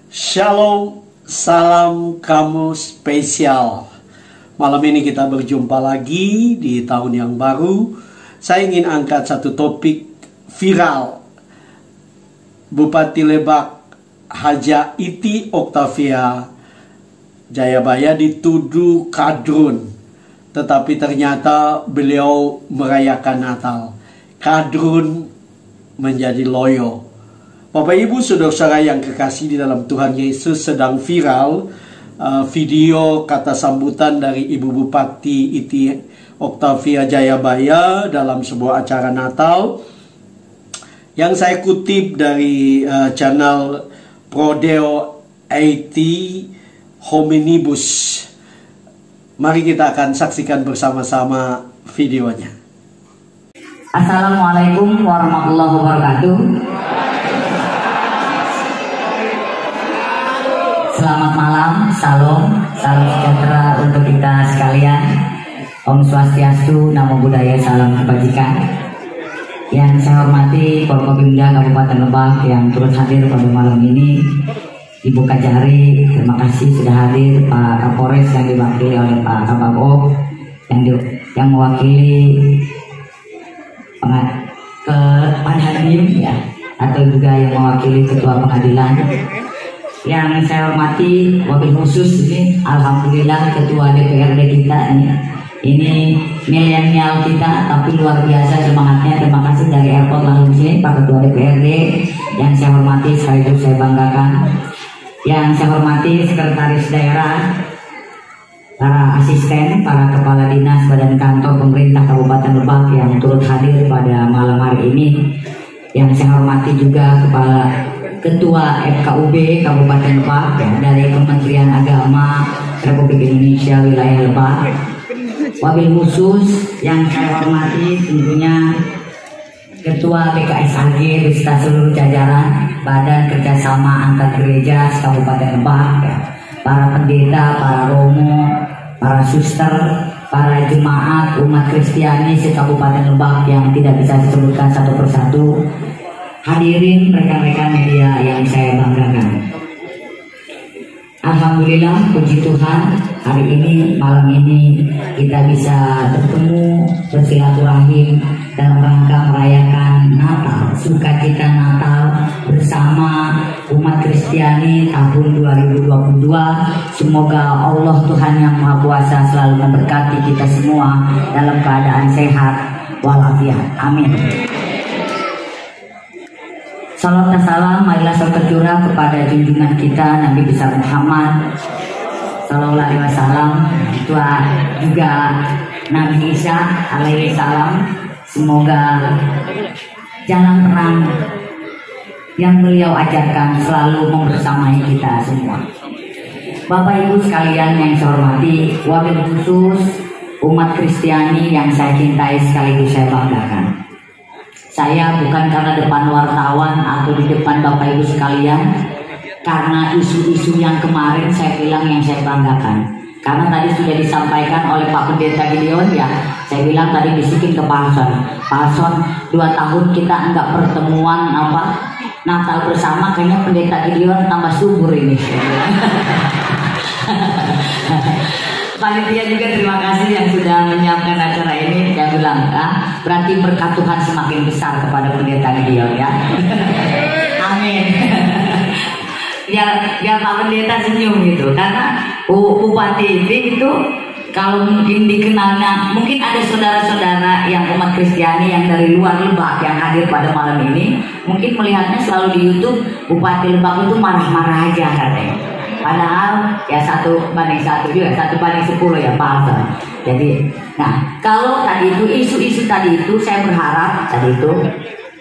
Shalom, salam kamu spesial. Malam ini kita berjumpa lagi di tahun yang baru. Saya ingin angkat satu topik viral. Bupati Lebak Haja Iti Oktavia Jayabaya dituduh kadrun, tetapi ternyata beliau merayakan Natal. Kadrun menjadi loyo. Bapak Ibu saudara-saudara yang kekasih di dalam Tuhan Yesus, sedang viral video kata sambutan dari Ibu Bupati Iti Oktavia Jayabaya dalam sebuah acara Natal yang saya kutip dari channel Prodeo IT Hominibus. Mari kita akan saksikan bersama-sama videonya. Assalamualaikum warahmatullahi wabarakatuh. Selamat malam, salam sejahtera untuk kita sekalian. Om Swastiastu, Namo Buddhaya, salam kebajikan. Yang saya hormati Forkopimda Kabupaten Lebak yang turut hadir pada malam ini, Ibu Kajari, terima kasih sudah hadir. Pak Kapolres yang diwakili oleh Pak Kabagok yang mewakili Pak Hakim ya, atau juga yang mewakili Ketua Pengadilan. Yang saya hormati wabil khusus ini, alhamdulillah Ketua DPRD kita ini milenial kita, tapi luar biasa semangatnya. Terima kasih dari Airport Langsung Pak Ketua DPRD yang saya hormati sekaligus saya banggakan. Yang saya hormati sekretaris daerah, para asisten, para kepala dinas badan kantor pemerintah Kabupaten Lebak yang turut hadir pada malam hari ini. Yang saya hormati juga kepala Ketua FKUB Kabupaten Lebak ya, dari Kementerian Agama Republik Indonesia wilayah Lebak. Wabil khusus yang saya hormati tentunya Ketua BKSAG beserta seluruh jajaran Badan Kerjasama Antar Gereja Kabupaten Lebak ya, para pendeta, para romo, para suster, para jemaat umat Kristiani se-Kabupaten Lebak yang tidak bisa disebutkan satu persatu. Hadirin rekan-rekan media yang saya banggakan. Alhamdulillah, puji Tuhan, hari ini, malam ini kita bisa bertemu, bersilaturahim dalam rangka merayakan Natal, sukacita Natal bersama umat Kristiani tahun 2022. Semoga Allah Tuhan yang Maha Kuasa selalu memberkati kita semua dalam keadaan sehat walafiat. Amin. Salam dan salam, marilah tercurah kepada junjungan kita Nabi besar Muhammad Sallallahu Alaihi Wasallam, juga Nabi Isa alaihi salam. Semoga jalan terang yang beliau ajarkan selalu membersamai kita semua. Bapak Ibu sekalian yang saya hormati, wabil khusus umat Kristiani yang saya cintai sekaligus saya banggakan. Saya bukan karena depan wartawan atau di depan Bapak Ibu sekalian, karena isu-isu yang kemarin saya bilang yang saya banggakan. Karena tadi sudah disampaikan oleh Pak Pendeta Gideon ya, saya bilang tadi bisikin ke Pak Hason, 2 tahun kita enggak pertemuan Natal bersama, kayaknya Pendeta Gideon tambah subur ini. Panitia juga terima kasih yang sudah menyiapkan acara ini. Dia bilang, berarti berkat Tuhan semakin besar kepada Pendeta Gideon ya. Amin. Biar Pak Pendeta senyum gitu, karena Bupati itu kalau mungkin dikenalnya, mungkin ada saudara-saudara yang umat Kristiani yang dari luar Lebak yang hadir pada malam ini, mungkin melihatnya selalu di YouTube Bupati Lebak itu marah-marah aja katanya. Padahal ya 1 banding 1 juga, 1 banding 10 ya Pak Alton. Jadi, nah kalau tadi itu isu-isu tadi itu saya berharap tadi itu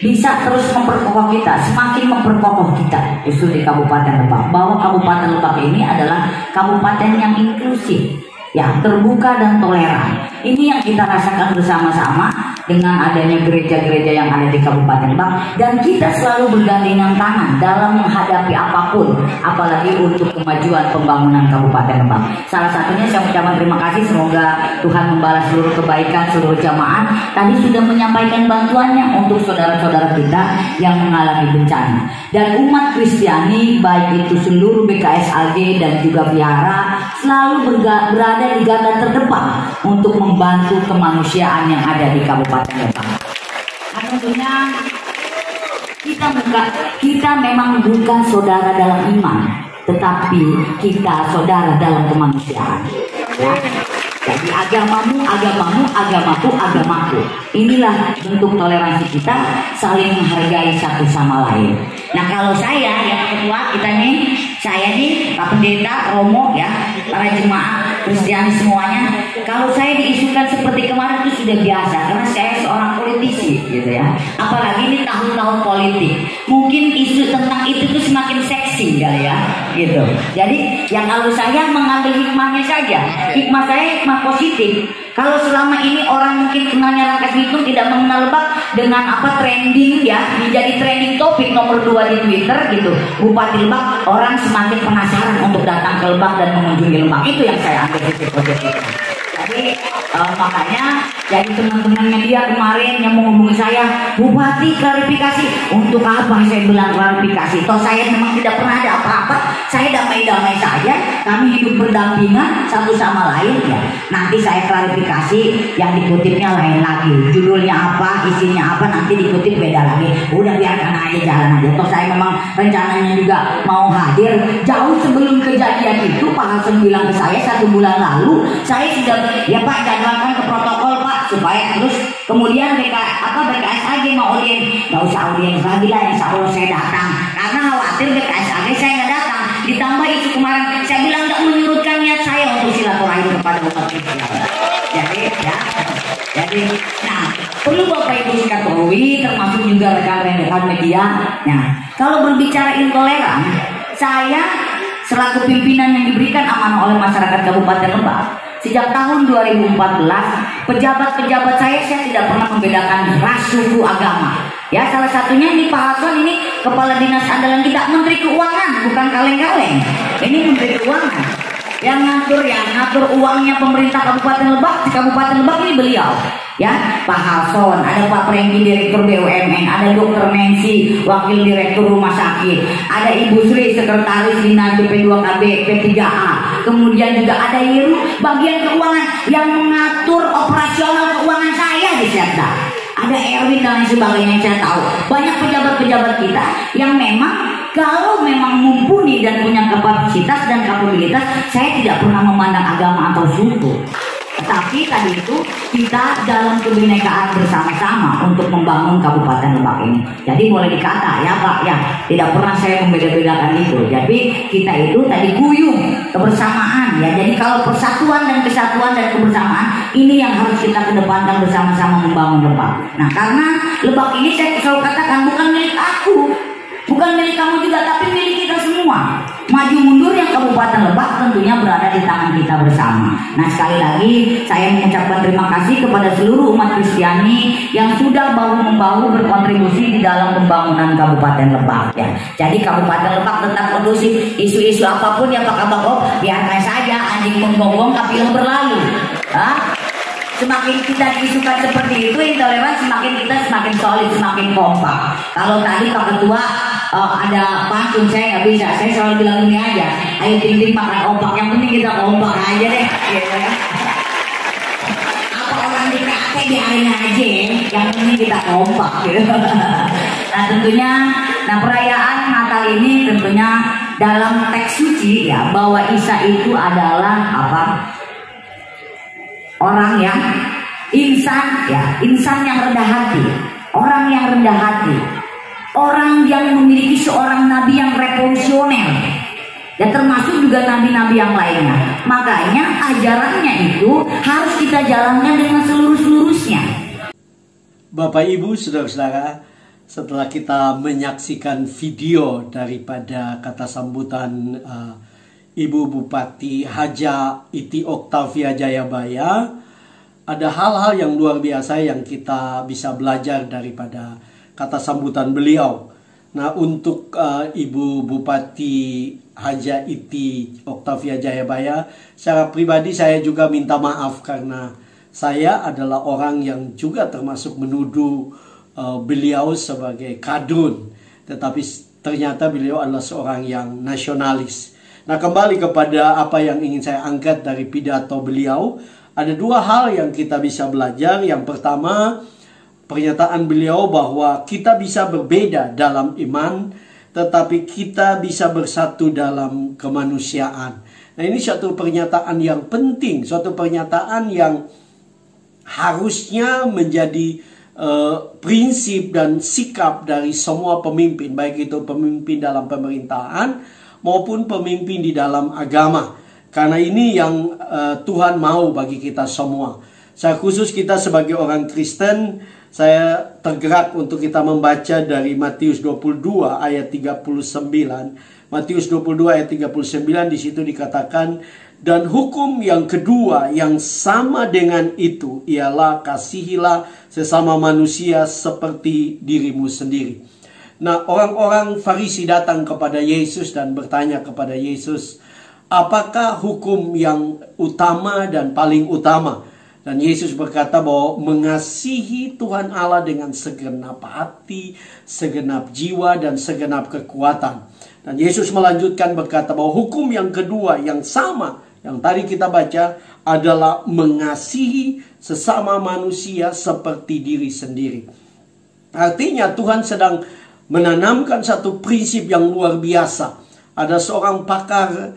bisa terus memperkokoh kita, semakin memperkokoh kita justru di Kabupaten Lebak, bahwa Kabupaten Lebak ini adalah kabupaten yang inklusif ya, terbuka dan toleran. Ini yang kita rasakan bersama-sama dengan adanya gereja-gereja yang ada di Kabupaten Lebak, dan kita selalu bergandengan tangan dalam menghadapi apapun, apalagi untuk kemajuan pembangunan Kabupaten Lebak. Salah satunya saya ucapkan terima kasih, semoga Tuhan membalas seluruh kebaikan seluruh jamaah. Tadi sudah menyampaikan bantuannya untuk saudara-saudara kita yang mengalami bencana, dan umat Kristiani baik itu seluruh BKSAG dan juga Vihara selalu berada di garda terdepan untuk membantu kemanusiaan yang ada di Kabupaten Lebak. Nah, tentunya kita memang bukan saudara dalam iman, tetapi kita saudara dalam kemanusiaan. Ya. Jadi agamamu, agamaku. Inilah bentuk toleransi kita, saling menghargai satu sama lain. Nah, kalau saya yang ketua kita nih, saya nih Pak Pendeta, Romo ya, para jemaah Kristiani semuanya, kalau saya diisukan seperti kemarin itu sudah biasa, karena saya seorang politisi gitu ya. Apalagi ini tahun-tahun politik, mungkin isu tentang itu tuh semakin seksi kali ya, gitu. Jadi ya kalau saya mengambil hikmahnya saja, hikmah saya hikmah positif. Kalau selama ini orang mungkin kenalnya Rangkas Bitung tidak mengenal Lebak dengan apa trending ya, menjadi trending topik nomor 2 di Twitter gitu, Bupati Lebak, orang semakin penasaran untuk datang ke Lebak dan mengunjungi Lebak. Itu yang saya ambil sisi positif. Jadi makanya jadi teman-teman media kemarin yang menghubungi saya, Bupati klarifikasi. Untuk apa saya bilang klarifikasi? Toh saya memang tidak pernah ada apa-apa. Saya damai-damai saja. Kami hidup berdampingan satu sama lain ya. Nanti saya klarifikasi, yang dikutipnya lain lagi. Judulnya apa, isinya apa, nanti dikutip beda lagi. Udah biarkan aja, jalan aja. Toh saya memang rencananya juga mau hadir jauh sebelum kejadian itu. Pak Hasan bilang ke saya 1 bulan lalu, saya sudah ya Pak jadwalkan ke protokol Pak, supaya terus kemudian BKSAG mau audiens, nggak usah audiens lagi lah, insya Allah saya datang, karena khawatir BKSAG saya nggak datang, ditambah itu kemarin saya bilang nggak menyurutkan niat saya untuk silaturahim kepada umat Kristen. Jadi nah perlu Bapak Ibu diketahui, termasuk juga rekan-rekan media. Nah, kalau berbicara intoleran, saya selaku pimpinan yang diberikan amanah oleh masyarakat Kabupaten Lebak, sejak tahun 2014, pejabat-pejabat saya tidak pernah membedakan ras, suku, agama. Ya, salah satunya ini Pak Hasan, ini kepala dinas andalan kita, Menteri Keuangan, bukan kaleng-kaleng. Ini Menteri Keuangan yang ngatur uangnya pemerintah Kabupaten Lebak. Di Kabupaten Lebak ini beliau. Ya, Pak Hasan, ada Pak Prengki, Direktur BUMN, ada Dr. Nancy, Wakil Direktur Rumah Sakit, ada Ibu Sri, Sekretaris Dinas BP2KB, P3A, kemudian juga ada Iru, bagian keuangan yang mengatur operasional keuangan saya di Setda. Ada Erwin dan lain sebagainya yang saya tahu. Banyak pejabat-pejabat kita yang memang kalau memang mumpuni dan punya kapasitas dan kapabilitas, saya tidak pernah memandang agama atau suku. Tetapi tadi itu kita dalam kebinekaan bersama-sama untuk membangun Kabupaten Lebak ini. Jadi boleh dikata ya Pak ya, tidak pernah saya membeda-bedakan itu. Jadi kita itu tadi guyung kebersamaan ya. Jadi kalau persatuan dan kesatuan dan kebersamaan ini yang harus kita kedepankan bersama-sama membangun Lebak. Nah, karena Lebak ini saya selalu katakan bukan milik aku, bukan milik kamu juga, tapi milik kita semua. Maju mundur yang Kabupaten Lebak tentunya berada di tangan kita bersama. Nah, sekali lagi saya mengucapkan terima kasih kepada seluruh umat Kristiani yang sudah bahu-membahu berkontribusi di dalam pembangunan Kabupaten Lebak ya. Jadi Kabupaten Lebak tetap kondusif, isu-isu apapun ya Pak Kabagop, biarkan saja anjing menggonggong kapilah berlalu. Semakin kita diisukan seperti itu, intoleran, semakin kita semakin solid, semakin kompak. Kalau tadi Pak Ketua ada pantun, saya nggak bisa. Saya selalu bilang ini aja, ayo ting-ting makan opak, yang penting kita kompak aja deh. Apa orang dikate biarin aja, yang penting kita kompak. Nah tentunya, nah perayaan Natal ini tentunya dalam teks suci ya, bahwa Isa itu adalah apa? Orang yang insan ya, insan yang rendah hati, orang yang rendah hati, orang yang memiliki seorang nabi yang revolusioner ya, termasuk juga nabi-nabi yang lainnya. Makanya ajarannya itu harus kita jalankan dengan seluruh-seluruhnya. Bapak Ibu, saudara-saudara, setelah kita menyaksikan video daripada kata sambutan Ibu Bupati Haja Iti Oktavia Jayabaya, ada hal-hal yang luar biasa yang kita bisa belajar daripada kata sambutan beliau. Nah, untuk Ibu Bupati Haja Iti Oktavia Jayabaya, secara pribadi saya juga minta maaf karena saya adalah orang yang juga termasuk menuduh beliau sebagai kadrun. Tetapi ternyata beliau adalah seorang yang nasionalis. Nah, kembali kepada apa yang ingin saya angkat dari pidato beliau, ada dua hal yang kita bisa belajar. Yang pertama, pernyataan beliau bahwa kita bisa berbeda dalam iman, tetapi kita bisa bersatu dalam kemanusiaan. Nah, ini suatu pernyataan yang penting, suatu pernyataan yang harusnya menjadi prinsip dan sikap dari semua pemimpin, baik itu pemimpin dalam pemerintahan maupun pemimpin di dalam agama. Karena ini yang Tuhan mau bagi kita semua. Saya khusus kita sebagai orang Kristen, saya tergerak untuk kita membaca dari Matius 22 ayat 39. Matius 22 ayat 39, di situ dikatakan, dan hukum yang kedua yang sama dengan itu ialah kasihilah sesama manusia seperti dirimu sendiri. Nah, orang-orang Farisi datang kepada Yesus dan bertanya kepada Yesus, apakah hukum yang utama dan paling utama? Dan Yesus berkata bahwa mengasihi Tuhan Allah dengan segenap hati, segenap jiwa, dan segenap kekuatan. Dan Yesus melanjutkan berkata bahwa hukum yang kedua yang sama, yang tadi kita baca, adalah mengasihi sesama manusia seperti diri sendiri. Artinya Tuhan sedang menanamkan satu prinsip yang luar biasa. Ada seorang pakar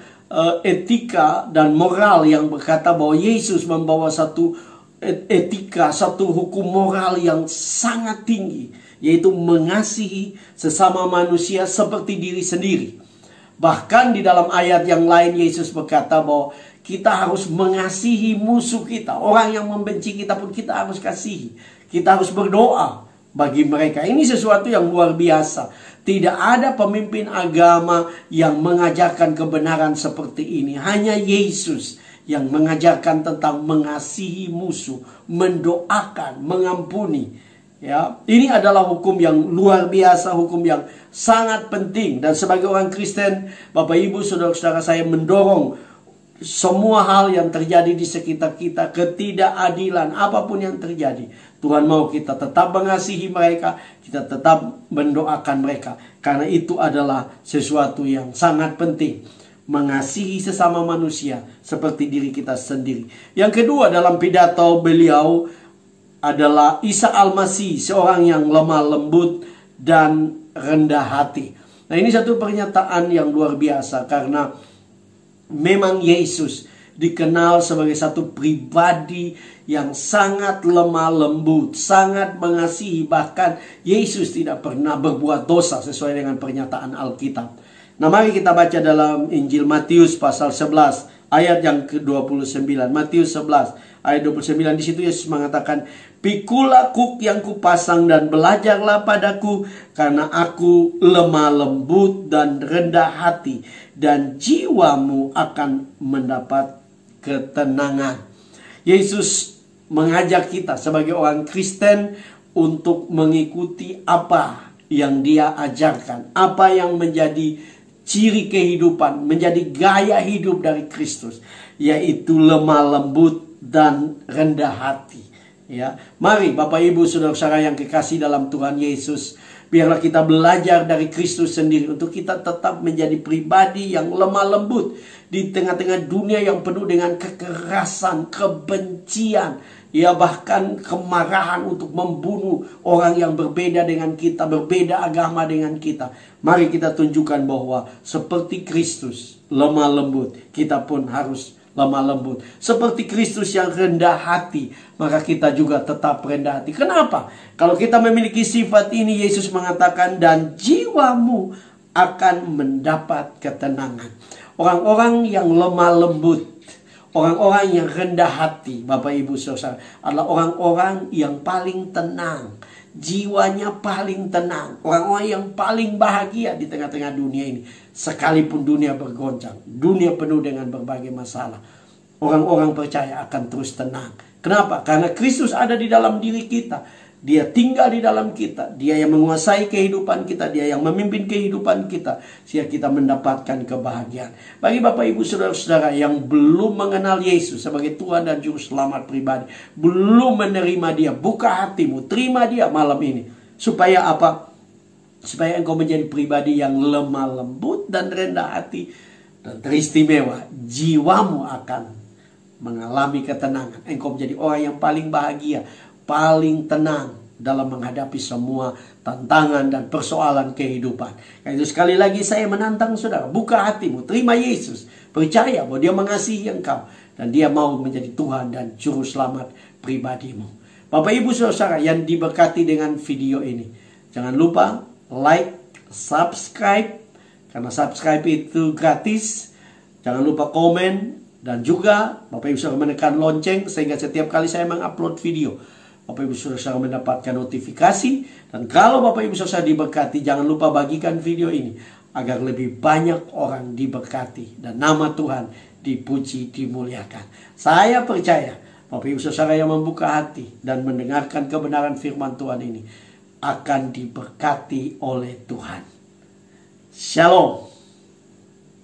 etika dan moral yang berkata bahwa Yesus membawa satu etika, satu hukum moral yang sangat tinggi, yaitu mengasihi sesama manusia seperti diri sendiri. Bahkan di dalam ayat yang lain Yesus berkata bahwa kita harus mengasihi musuh kita. Orang yang membenci kita pun kita harus kasihi. Kita harus berdoa bagi mereka. Ini sesuatu yang luar biasa. Tidak ada pemimpin agama yang mengajarkan kebenaran seperti ini. Hanya Yesus yang mengajarkan tentang mengasihi musuh, mendoakan, mengampuni. Ya, ini adalah hukum yang luar biasa, hukum yang sangat penting. Dan sebagai orang Kristen, Bapak Ibu, saudara-saudara, saya mendorong semua hal yang terjadi di sekitar kita, ketidakadilan, apapun yang terjadi, Tuhan mau kita tetap mengasihi mereka, kita tetap mendoakan mereka. Karena itu adalah sesuatu yang sangat penting. Mengasihi sesama manusia seperti diri kita sendiri. Yang kedua, dalam pidato beliau adalah Isa Al-Masih, seorang yang lemah lembut dan rendah hati. Nah, ini satu pernyataan yang luar biasa karena memang Yesus dikenal sebagai satu pribadi yang sangat lemah lembut, sangat mengasihi. Bahkan Yesus tidak pernah berbuat dosa sesuai dengan pernyataan Alkitab. Nah, mari kita baca dalam Injil Matius pasal 11 ayat yang ke-29. Matius 11 ayat 29, di situ Yesus mengatakan, "Pikulah kuk yang kupasang dan belajarlah padaku, karena aku lemah lembut dan rendah hati, dan jiwamu akan mendapat ketenangan." Yesus mengajak kita sebagai orang Kristen untuk mengikuti apa yang Dia ajarkan, apa yang menjadi ciri kehidupan, menjadi gaya hidup dari Kristus, yaitu lemah lembut dan rendah hati. Ya, mari Bapak Ibu saudara-saudara yang kekasih dalam Tuhan Yesus, biarlah kita belajar dari Kristus sendiri untuk kita tetap menjadi pribadi yang lemah lembut di tengah-tengah dunia yang penuh dengan kekerasan, kebencian, ya bahkan kemarahan untuk membunuh orang yang berbeda dengan kita, berbeda agama dengan kita. Mari kita tunjukkan bahwa seperti Kristus lemah lembut, kita pun harus lemah lembut. Seperti Kristus yang rendah hati, maka kita juga tetap rendah hati. Kenapa? Kalau kita memiliki sifat ini, Yesus mengatakan, dan jiwamu akan mendapat ketenangan. Orang-orang yang lemah lembut, orang-orang yang rendah hati, Bapak Ibu saudara, adalah orang-orang yang paling tenang. jiwanya paling tenang, orang-orang yang paling bahagia di tengah-tengah dunia ini. Sekalipun dunia bergoncang, dunia penuh dengan berbagai masalah, orang-orang percaya akan terus tenang. Kenapa? Karena Kristus ada di dalam diri kita. Dia tinggal di dalam kita. Dia yang menguasai kehidupan kita. Dia yang memimpin kehidupan kita. Sehingga kita mendapatkan kebahagiaan. Bagi Bapak Ibu Saudara-saudara yang belum mengenal Yesus sebagai Tuhan dan Juru Selamat pribadi, belum menerima Dia, buka hatimu, terima Dia malam ini. Supaya apa? Supaya engkau menjadi pribadi yang lemah lembut dan rendah hati dan teristimewa. Jiwamu akan mengalami ketenangan. Engkau menjadi orang yang paling bahagia, paling tenang dalam menghadapi semua tantangan dan persoalan kehidupan. Karena itu sekali lagi saya menantang saudara, buka hatimu, terima Yesus, percaya bahwa Dia mengasihi engkau dan Dia mau menjadi Tuhan dan Juru Selamat pribadimu. Bapak Ibu Saudara yang diberkati dengan video ini, jangan lupa like, subscribe, karena subscribe itu gratis. Jangan lupa komen, dan juga Bapak Ibu Saudara menekan lonceng sehingga setiap kali saya mengupload video, Bapak Ibu Saudara mendapatkan notifikasi. Dan kalau Bapak Ibu Saudara diberkati, jangan lupa bagikan video ini agar lebih banyak orang diberkati dan nama Tuhan dipuji, dimuliakan. Saya percaya Bapak Ibu Saudara yang membuka hati dan mendengarkan kebenaran firman Tuhan ini akan diberkati oleh Tuhan. Shalom.